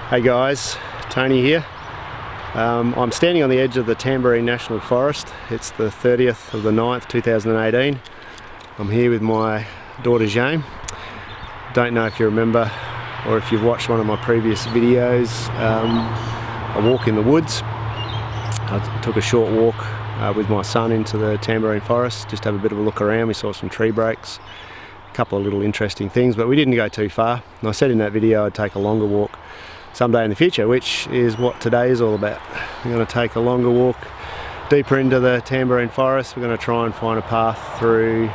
Hey guys, Tony here. I'm standing on the edge of the Tamborine National Forest. It's the 30th of the 9th, 2018. I'm here with my daughter Jane. Don't know if you remember or if you've watched one of my previous videos, a walk in the woods. I took a short walk with my son into the Tamborine Forest, just to have a bit of a look around. We saw some tree breaks, a couple of little interesting things, but we didn't go too far. And I said in that video I'd take a longer walk someday in the future, which is what today is all about. We're going to take a longer walk deeper into the Tamborine Forest. We're going to try and find a path through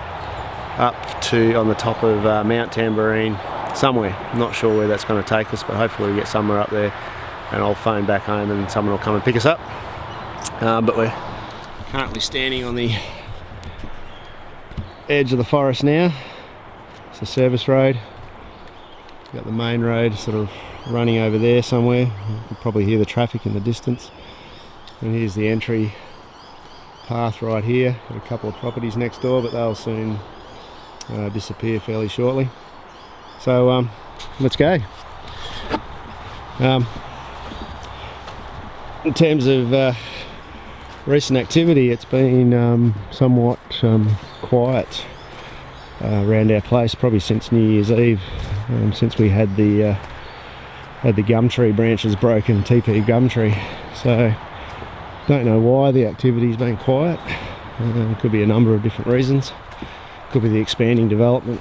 up to on the top of Mount Tamborine somewhere. I'm not sure where that's going to take us, but hopefully we get somewhere up there and I'll phone back home and someone will come and pick us up. But we're currently standing on the edge of the forest now. It's a service road. We've got the main road sort of running over there somewhere. You can probably hear the traffic in the distance. And here's the entry path right here. Got a couple of properties next door, but they'll soon disappear fairly shortly. So let's go. In terms of recent activity, it's been somewhat quiet around our place, probably since New Year's Eve, since we had the gum tree branches broken, TP gum tree. So don't know why the activity's been quiet. Could be a number of different reasons. Could be the expanding development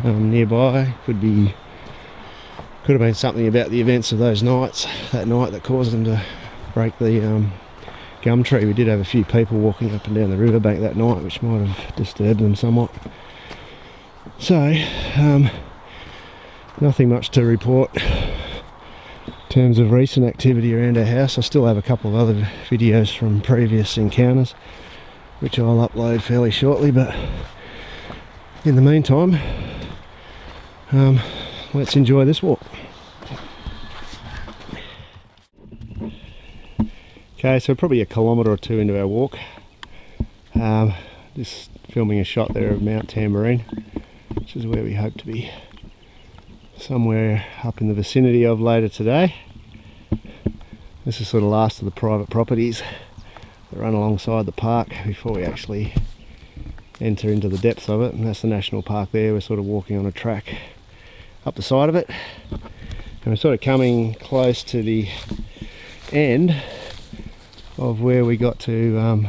nearby. Could have been something about the events of those nights, that night, that caused them to break the gum tree. We did have a few people walking up and down the riverbank that night, which might have disturbed them somewhat. So nothing much to report in terms of recent activity around our house. I still have a couple of other videos from previous encounters which I'll upload fairly shortly, but in the meantime let's enjoy this walk. Okay, so probably a kilometre or two into our walk, just filming a shot there of Mount Tamborine, which is where we hope to be somewhere up in the vicinity of later today. This is sort of last of the private properties that run alongside the park before we actually enter into the depths of it, and that's the national park there. We're sort of walking on a track up the side of it, and we're sort of coming close to the end of where we got to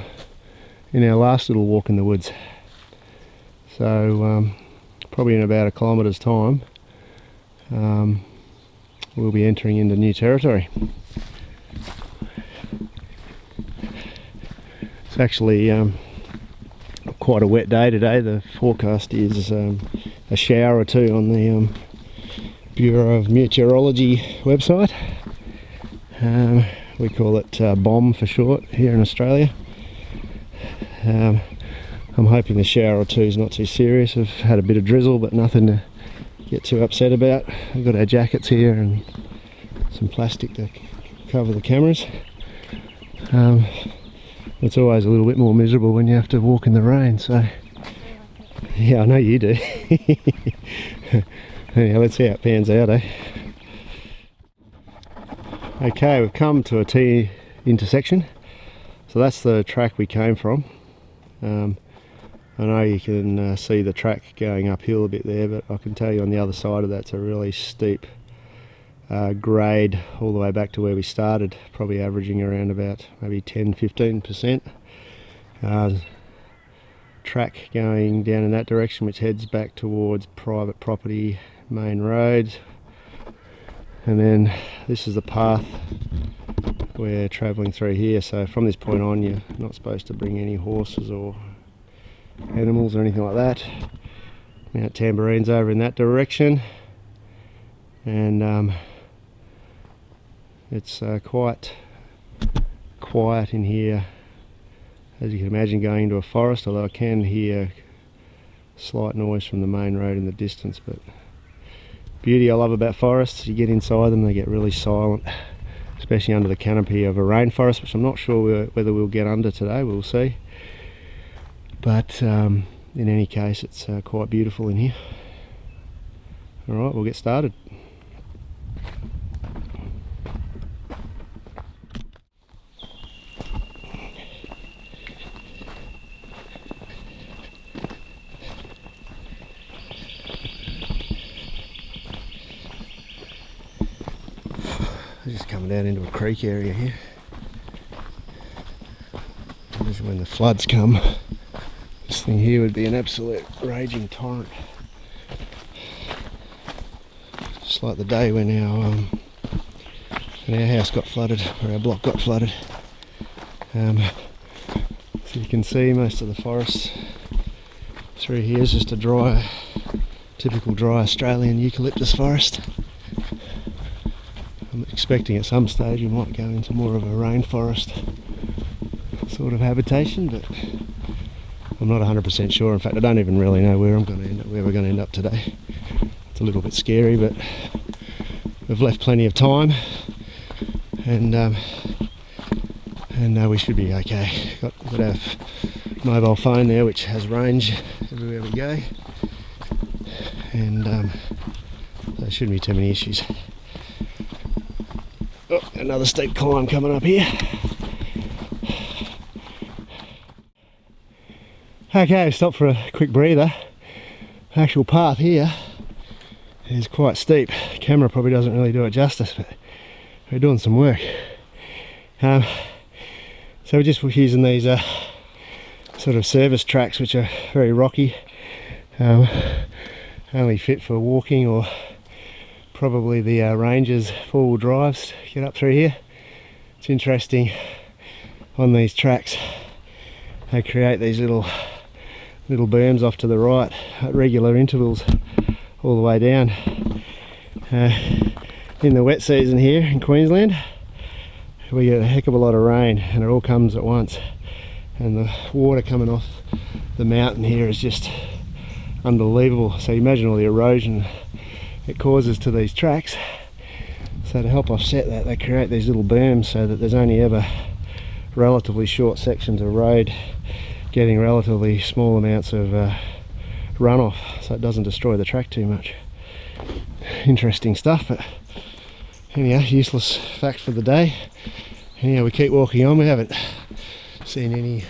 in our last little walk in the woods. So probably in about a kilometre's time we'll be entering into new territory. It's actually quite a wet day today. The forecast is a shower or two on the Bureau of Meteorology website. We call it BOM for short here in Australia. I'm hoping the shower or two is not too serious. We've had a bit of drizzle, but nothing to get too upset about. We've got our jackets here and some plastic to cover the cameras. It's always a little bit more miserable when you have to walk in the rain, so yeah, I know you do. Anyhow, let's see how it pans out, eh? Okay, we've come to a T intersection, so that's the track we came from. I know you can see the track going uphill a bit there, but I can tell you on the other side of that's a really steep grade all the way back to where we started, probably averaging around about maybe 10-15%. Track going down in that direction, which heads back towards private property main road, and then this is the path we're travelling through here. So from this point on, you're not supposed to bring any horses or animals or anything like that. Mount Tamborine's over in that direction, and it's quite quiet in here, as you can imagine, going into a forest, although I can hear slight noise from the main road in the distance. But beauty I love about forests, you get inside them, they get really silent, especially under the canopy of a rainforest, which I'm not sure whether we'll get under today. We'll see. But in any case, it's quite beautiful in here. Alright, we'll get started. coming down into a creek area here. This is when the floods come. This thing here would be an absolute raging torrent. Just like the day when our house got flooded, or our block got flooded. So you can see most of the forest through here is just a dry, typical dry Australian eucalyptus forest. I'm expecting at some stage we might go into more of a rainforest sort of habitation, but I'm not 100% sure. In fact, I don't even really know where we're going to end up today. It's a little bit scary, but we've left plenty of time, and we should be okay. Got our mobile phone there, which has range everywhere we go, and there shouldn't be too many issues. Oh, another steep climb coming up here. Okay, stop for a quick breather. The actual path here is quite steep. Camera probably doesn't really do it justice, but we're doing some work. So we're just using these sort of service tracks, which are very rocky, only fit for walking, or probably the Rangers four-wheel drives get up through here. It's interesting, on these tracks they create these little berms off to the right at regular intervals all the way down. In the wet season here in Queensland, we get a heck of a lot of rain, and it all comes at once, and the water coming off the mountain here is just unbelievable. So you imagine all the erosion it causes to these tracks. So to help offset that, they create these little berms so that there's only ever relatively short sections of road getting relatively small amounts of runoff, so it doesn't destroy the track too much. Interesting stuff, but anyhow, useless fact for the day. Anyhow, we keep walking on. We haven't seen any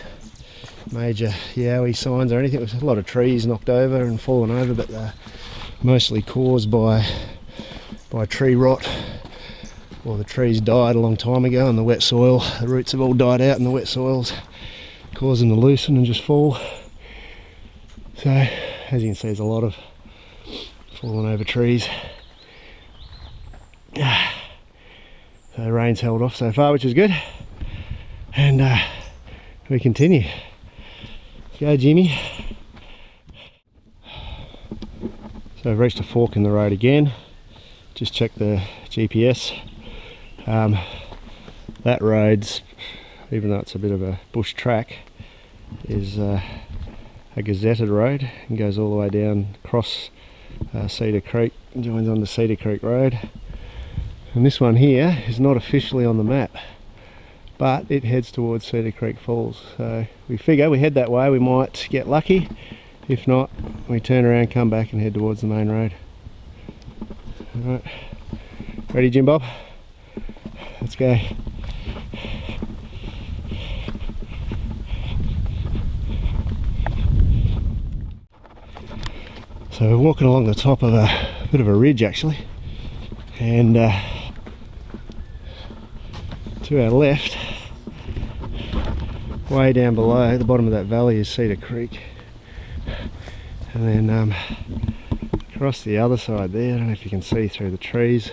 major Yowie signs or anything. There's a lot of trees knocked over and fallen over, but they're mostly caused by tree rot, or the trees died a long time ago and the wet soil, the roots have all died out and the wet soil's caused them to loosen and just fall. So as you can see, there's a lot of fallen over trees. So the rain's held off so far, which is good, and we continue. Let's go, Jimmy. So I've reached a fork in the road again. Just checked the GPS. That road's, even though it's a bit of a bush track, is a gazetted road and goes all the way down across Cedar Creek and joins onto Cedar Creek Road. And this one here is not officially on the map, but it heads towards Cedar Creek Falls. So we figure we head that way, we might get lucky. If not, we turn around, come back and head towards the main road. Alright, ready, Jim Bob? Let's go. So we're walking along the top of a bit of a ridge actually, and to our left, way down below, the bottom of that valley is Cedar Creek, and then across the other side there, I don't know if you can see through the trees,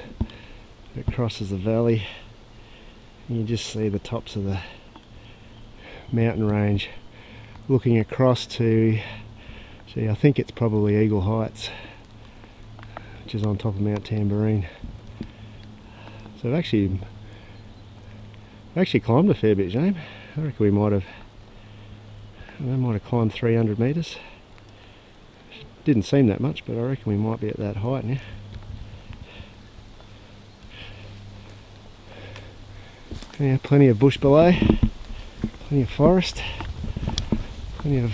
it crosses the valley, and you just see the tops of the mountain range looking across to, I think it's probably Eagle Heights, which is on top of Mount Tamborine. So I've actually climbed a fair bit, James. I reckon we might have climbed 300 metres. Didn't seem that much, but I reckon we might be at that height now. Yeah, plenty of bush below, plenty of forest, plenty of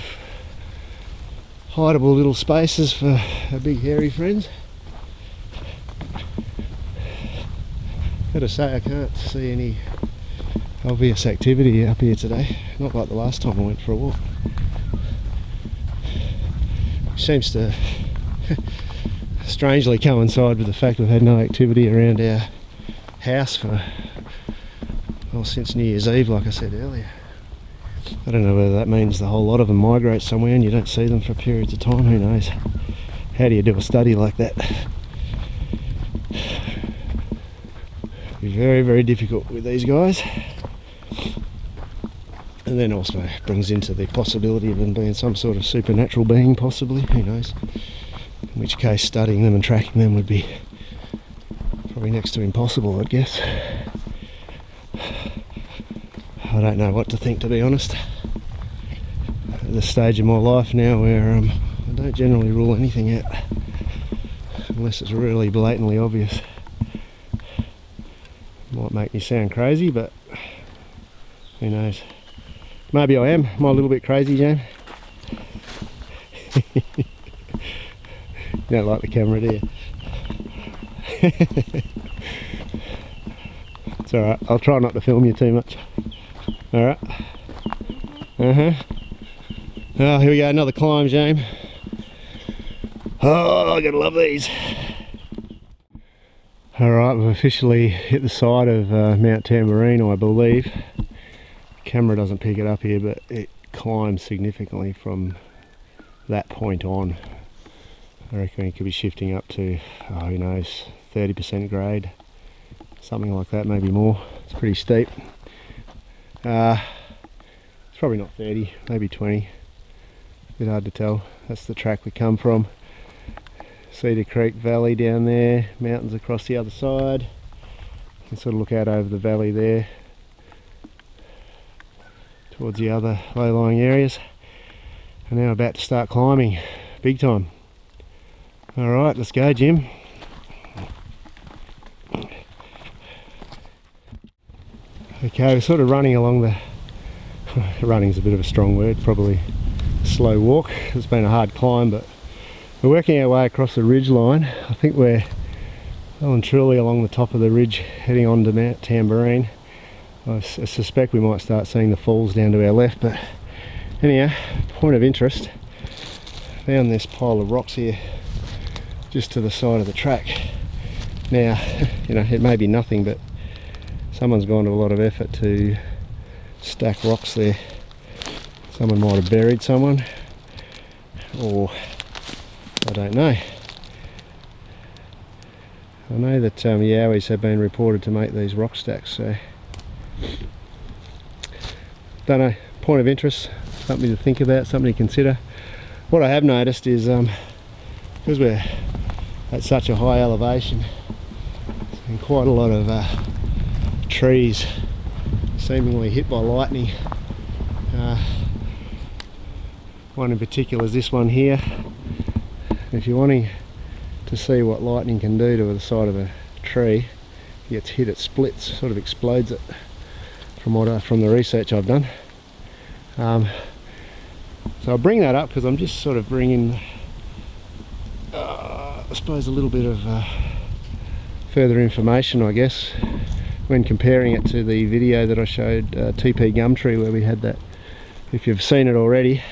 hideable little spaces for our big hairy friends. Gotta say, I can't see any obvious activity up here today, not like the last time I went for a walk. Which seems to strangely coincide with the fact we've had no activity around our house for well, since New Year's Eve, like I said earlier. I don't know whether that means the whole lot of them migrate somewhere and you don't see them for periods of time, who knows. How do you do a study like that? Be very, very difficult with these guys. And then also brings into the possibility of them being some sort of supernatural being, possibly, who knows. In which case studying them and tracking them would be probably next to impossible, I guess. I don't know what to think, to be honest. At this stage of my life now where I don't generally rule anything out unless it's really blatantly obvious. Might make me sound crazy, but who knows. Maybe I am. Am I a little bit crazy, James? You don't like the camera, do you? It's alright, I'll try not to film you too much. Alright. Oh, here we go, another climb, James. Oh, I gotta love these. Alright, we've officially hit the side of Mount Tamborine, I believe. The camera doesn't pick it up here, but it climbs significantly from that point on. I reckon it could be shifting up to, oh, who knows, 30% grade. Something like that, maybe more. It's pretty steep. It's probably not 30, maybe 20. A bit hard to tell. That's the track we come from. Cedar Creek Valley down there, mountains across the other side. You can sort of look out over the valley there towards the other low-lying areas. And now about to start climbing, big time. Alright, let's go, Jim. Okay, we're sort of running along the... running's a bit of a strong word, probably a slow walk. It's been a hard climb, but we're working our way across the ridge line. I think we're well and truly along the top of the ridge heading on to Mount Tamborine. I suspect we might start seeing the falls down to our left, but anyhow, point of interest. Found this pile of rocks here just to the side of the track. Now, you know, it may be nothing, but someone's gone to a lot of effort to stack rocks there. Someone might have buried someone, or I don't know. I know that Yowies have been reported to make these rock stacks, so don't know, point of interest, something to think about, something to consider. What I have noticed is because we're at such a high elevation, there's been quite a lot of trees seemingly hit by lightning. One in particular is this one here. If you're wanting to see what lightning can do to the side of a tree, it gets hit, it splits, sort of explodes it, from the research I've done. So I'll bring that up because I'm just sort of bringing, I suppose, a little bit of further information, I guess, when comparing it to the video that I showed, TP Gumtree, where we had that. If you've seen it already,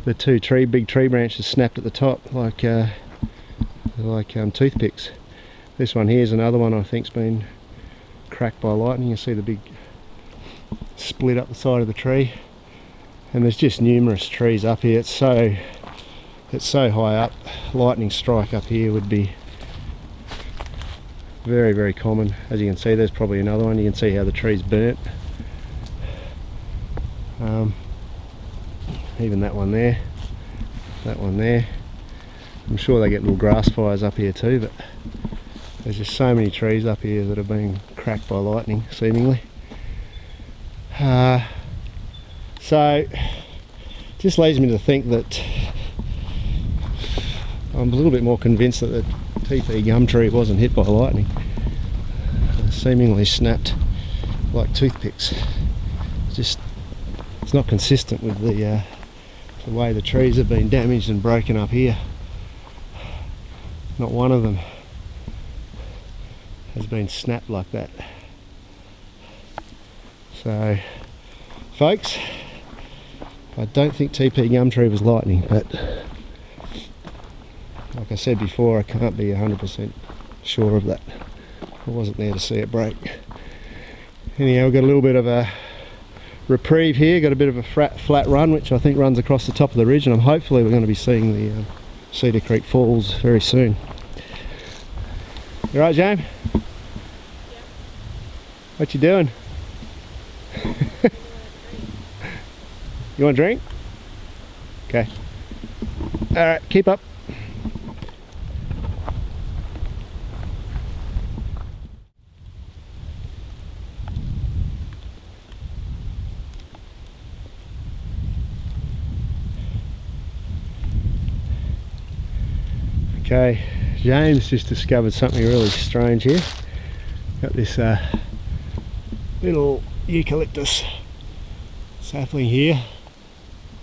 the two big tree branches snapped at the top like toothpicks. This one here is another one I think's been cracked by lightning. You see the big split up the side of the tree, and there's just numerous trees up here. It's so high up. Lightning strike up here would be very, very common. As you can see, there's probably another one. You can see how the tree's burnt. Even that one there, that one there. I'm sure they get little grass fires up here too, but there's just so many trees up here that have been cracked by lightning, seemingly. So just leads me to think that I'm a little bit more convinced that the TP Gumtree wasn't hit by lightning. Seemingly snapped like toothpicks. It's not consistent with the way the trees have been damaged and broken up here. Not one of them has been snapped like that. So, folks, I don't think TP Gumtree was lightning, but like I said before, I can't be 100% sure of that. I wasn't there to see it break. Anyhow, we've got a little bit of a reprieve here, got a bit of a flat run which I think runs across the top of the ridge, and hopefully we're going to be seeing the Cedar Creek Falls very soon. You right, James? Yeah. What you doing? You want a drink? Okay. Alright, keep up. Okay, James just discovered something really strange here. Got this little eucalyptus sapling here.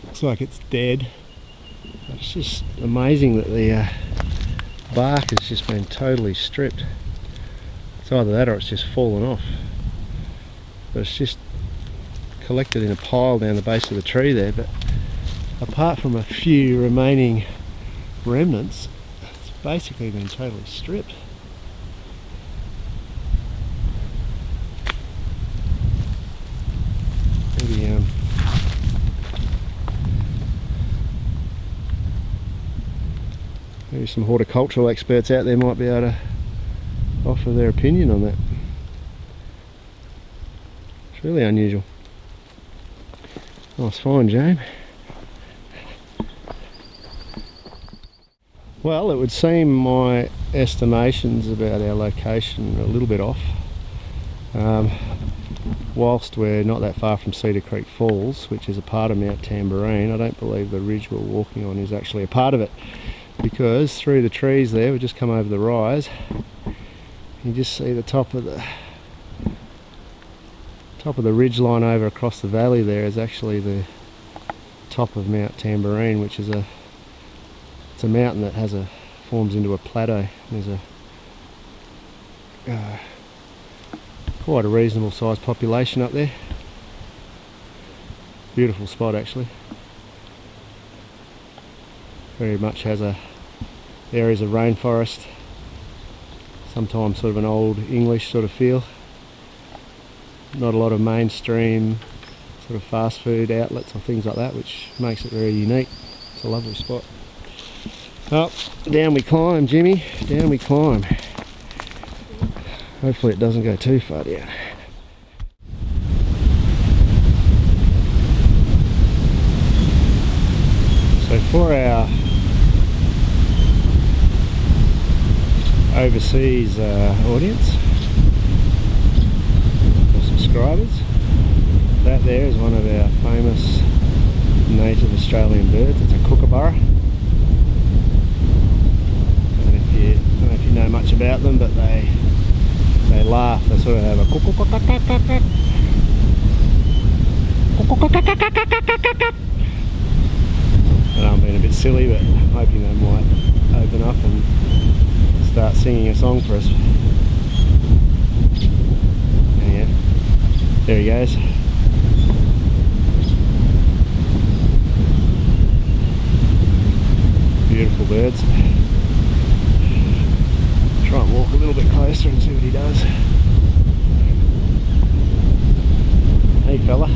Looks like it's dead. It's just amazing that the bark has just been totally stripped. It's either that or it's just fallen off. But it's just collected in a pile down the base of the tree there. But apart from a few remaining remnants, basically been totally stripped. Maybe some horticultural experts out there might be able to offer their opinion on that. It's really unusual. Nice find, James. Well, it would seem my estimations about our location are a little bit off. Whilst we're not that far from Cedar Creek Falls, which is a part of Mount Tamborine, I don't believe the ridge we're walking on is actually a part of it, because through the trees there, we just come over the rise, you just see the top of the ridge line over across the valley there is actually the top of Mount Tamborine, which is a mountain that forms into a plateau. There's quite a reasonable sized population up there. Beautiful spot actually. Very much has areas of rainforest, sometimes sort of an old English sort of feel. Not a lot of mainstream sort of fast food outlets or things like that, which makes it very unique. It's a lovely spot. Oh, down we climb, Jimmy, down we climb. Hopefully it doesn't go too far down. So for our overseas audience, or subscribers, that there is one of our famous native Australian birds. It's a kookaburra. I don't know if you know much about them, but they laugh. They sort of have a and I'm being a bit silly, but I'm hoping they might open up and start singing a song for us. Yeah, there he goes. Beautiful birds. Try and walk a little bit closer and see what he does. Hey fella.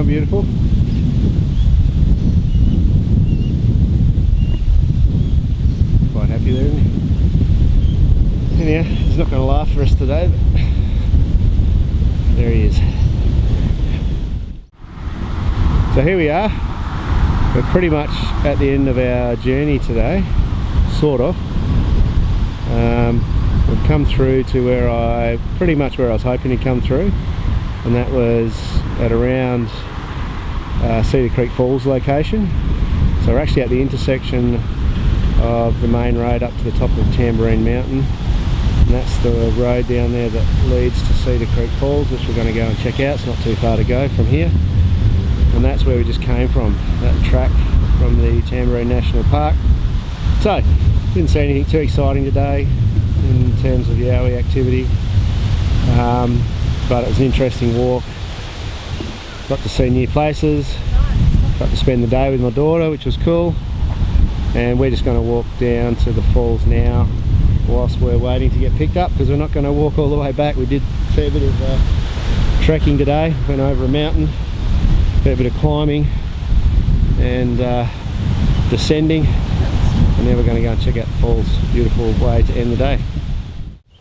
Beautiful. Quite happy there, isn't he? Anyhow, he's not going to laugh for us today, but there he is. So here we are. We're pretty much at the end of our journey today, sort of. We've come through to pretty much where I was hoping to come through, and that was at around Cedar Creek Falls location. So we're actually at the intersection of the main road up to the top of Tamborine Mountain, and that's the road down there that leads to Cedar Creek Falls, which we're going to go and check out. It's not too far to go from here, and that's where we just came from, that track from the Tamborine National Park. So didn't see anything too exciting today in terms of Yowie activity, but it was an interesting walk. Got to see new places, got to spend the day with my daughter, which was cool, and we're just going to walk down to the falls now whilst we're waiting to get picked up, because we're not going to walk all the way back. We did a fair bit of trekking today, went over a mountain, a fair bit of climbing and descending, and then we're going to go and check out the falls. Beautiful way to end the day.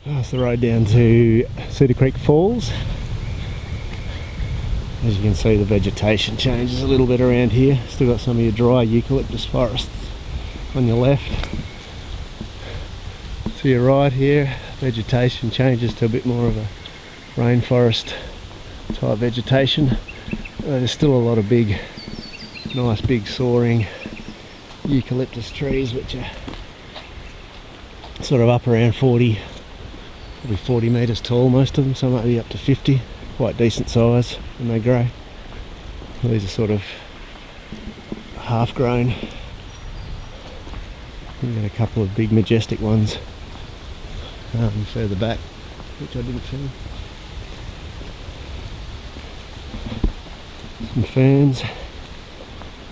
That's the road down to Cedar Creek Falls. As you can see, the vegetation changes a little bit around here. Still got some of your dry eucalyptus forests on your left. To your right here, vegetation changes to a bit more of a rainforest type vegetation. There's still a lot of big, nice big soaring eucalyptus trees, which are sort of up around 40, probably 40 metres tall, most of them, some might be up to 50. Quite decent size when they grow. These are sort of half grown. We've got a couple of big majestic ones further back, which I didn't film. Some ferns.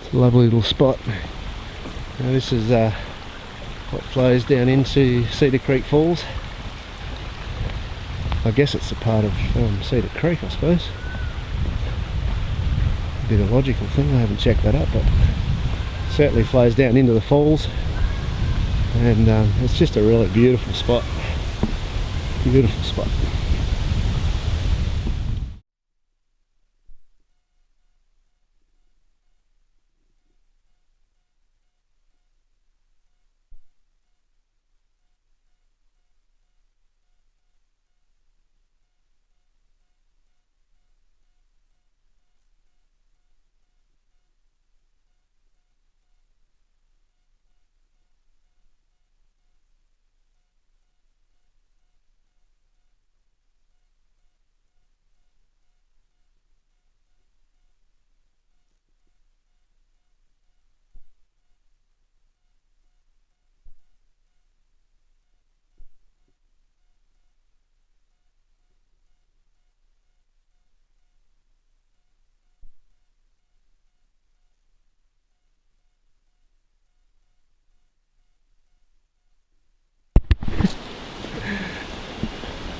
It's a lovely little spot. Now this is what flows down into Cedar Creek Falls. I guess it's a part of Cedar Creek, I suppose. A bit of a logical thing, I haven't checked that up, but it certainly flows down into the falls, and it's just a really beautiful spot. Beautiful spot.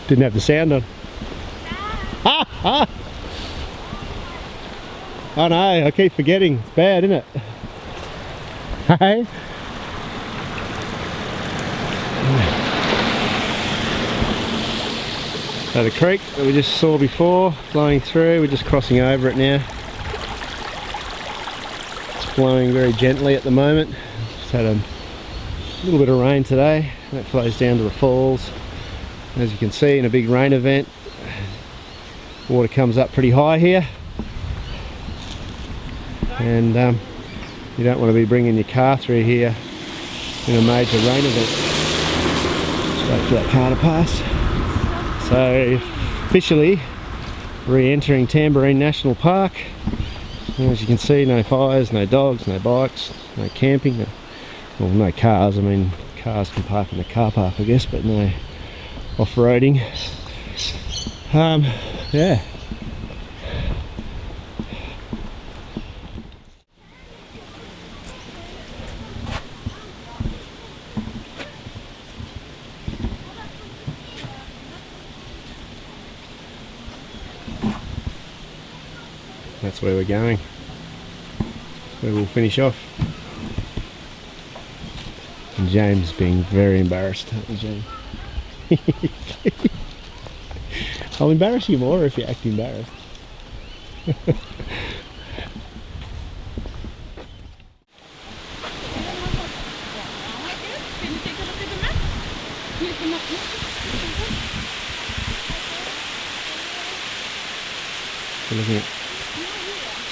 Didn't have the sound on. Ah! Ah! Oh no, I keep forgetting. It's bad, isn't it? Hey? So the creek that we just saw before, flowing through, we're just crossing over it now. It's flowing very gently at the moment. Just had a little bit of rain today, and it flows down to the falls. As you can see, in a big rain event, water comes up pretty high here, and you don't want to be bringing your car through here in a major rain event. Just wait for that car to pass. So officially re-entering Tamborine National Park. And as you can see, no fires, no dogs, no bikes, no camping, well, no cars. I mean, cars can park in the car park, I guess, but no off-roading. Yeah. That's where we're going. Where we'll finish off. And James being very embarrassed, aren't you, James? I'll embarrass you more if you act embarrassed. We're looking at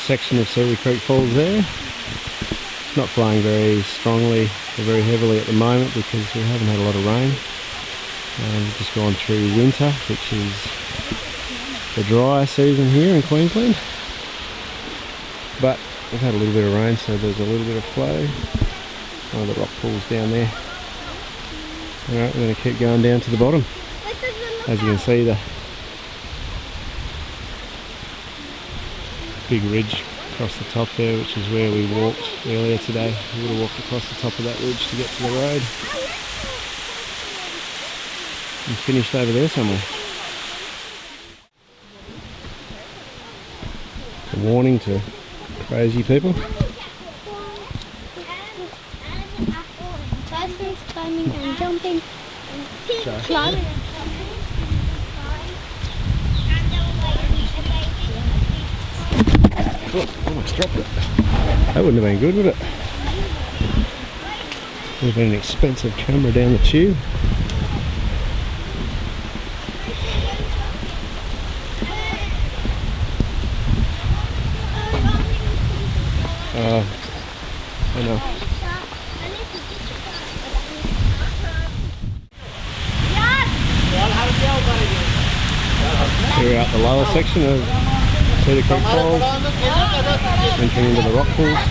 section of Cedar Creek Falls there. It's not flowing very strongly or very heavily at the moment because we haven't had a lot of rain. We've just gone through winter, which is the dry season here in Queensland. But we've had a little bit of rain, so there's a little bit of flow. One of the rock pools down there. Alright, we're going to keep going down to the bottom. As you can see, the big ridge across the top there, which is where we walked earlier today. We would have walked across the top of that ridge to get to the road. And finished over there somewhere. A warning to crazy people. Climbing and jumping and climbing. Oh, almost dropped it. That wouldn't have been good, would it? Would have been an expensive camera down the tube. I know. We're out the lower section of Cedar Creek Falls, entering into the rock pools.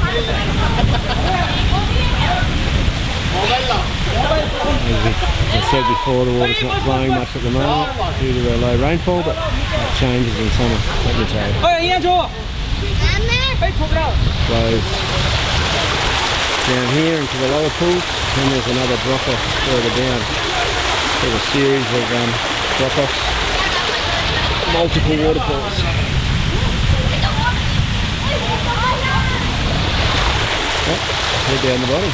As I said before, the water's not flowing much at the moment due to the low rainfall, but that changes in summer, let me tell you. Flows down here into the lower pools, and there's another drop off further down. There's a series of drop offs, multiple waterfalls. Head down the bottom.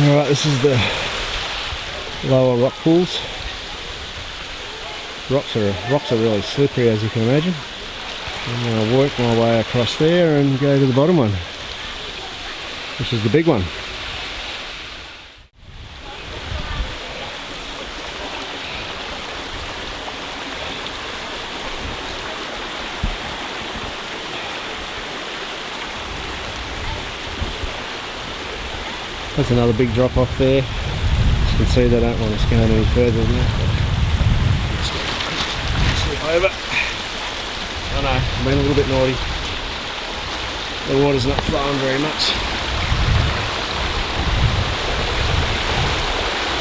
Alright, this is the lower rock pools. Rocks are really slippery, as you can imagine. I'm going to work my way across there and go to the bottom one, which is the big one. There's another big drop off there. As you can see, they don't want us going any further than that. Slip over. I know, I'm being a little bit naughty. The water's not flowing very much.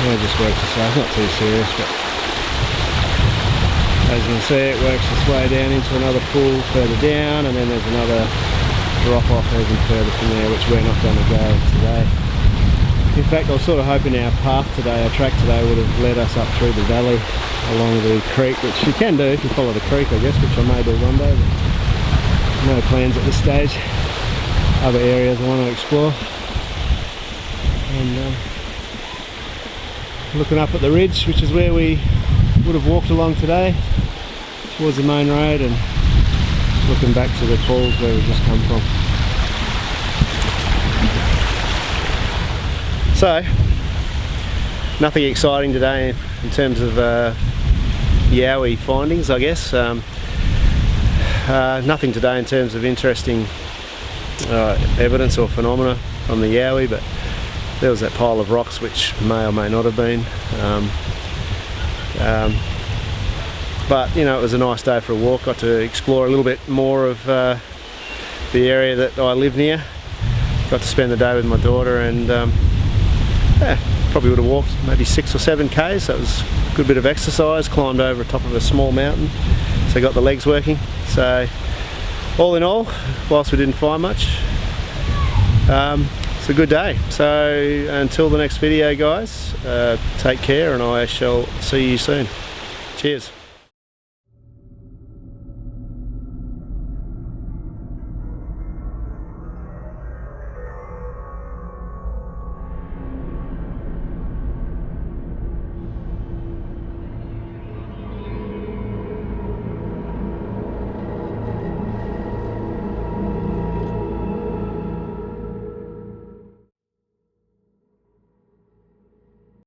I just works its way, it's not too serious, but as you can see, it works its way down into another pool further down, and then there's another drop off even further from there, which we're not going to go today. In fact, I was sort of hoping our path today, our track today, would have led us up through the valley along the creek, which you can do if you follow the creek, I guess, which I may do one day, but no plans at this stage. Other areas I want to explore. And looking up at the ridge, which is where we would have walked along today, towards the main road, and looking back to the falls where we've just come from. So, nothing exciting today in terms of Yowie findings, I guess. Nothing today in terms of interesting evidence or phenomena from the Yowie, but there was that pile of rocks which may or may not have been. But you know, it was a nice day for a walk. Got to explore a little bit more of the area that I live near. Got to spend the day with my daughter, and yeah, probably would have walked maybe 6 or 7 k's. So it was a good bit of exercise. Climbed over the top of a small mountain, so got the legs working. So all in all, whilst we didn't find much, it's a good day. So until the next video, guys, take care, and I shall see you soon. Cheers.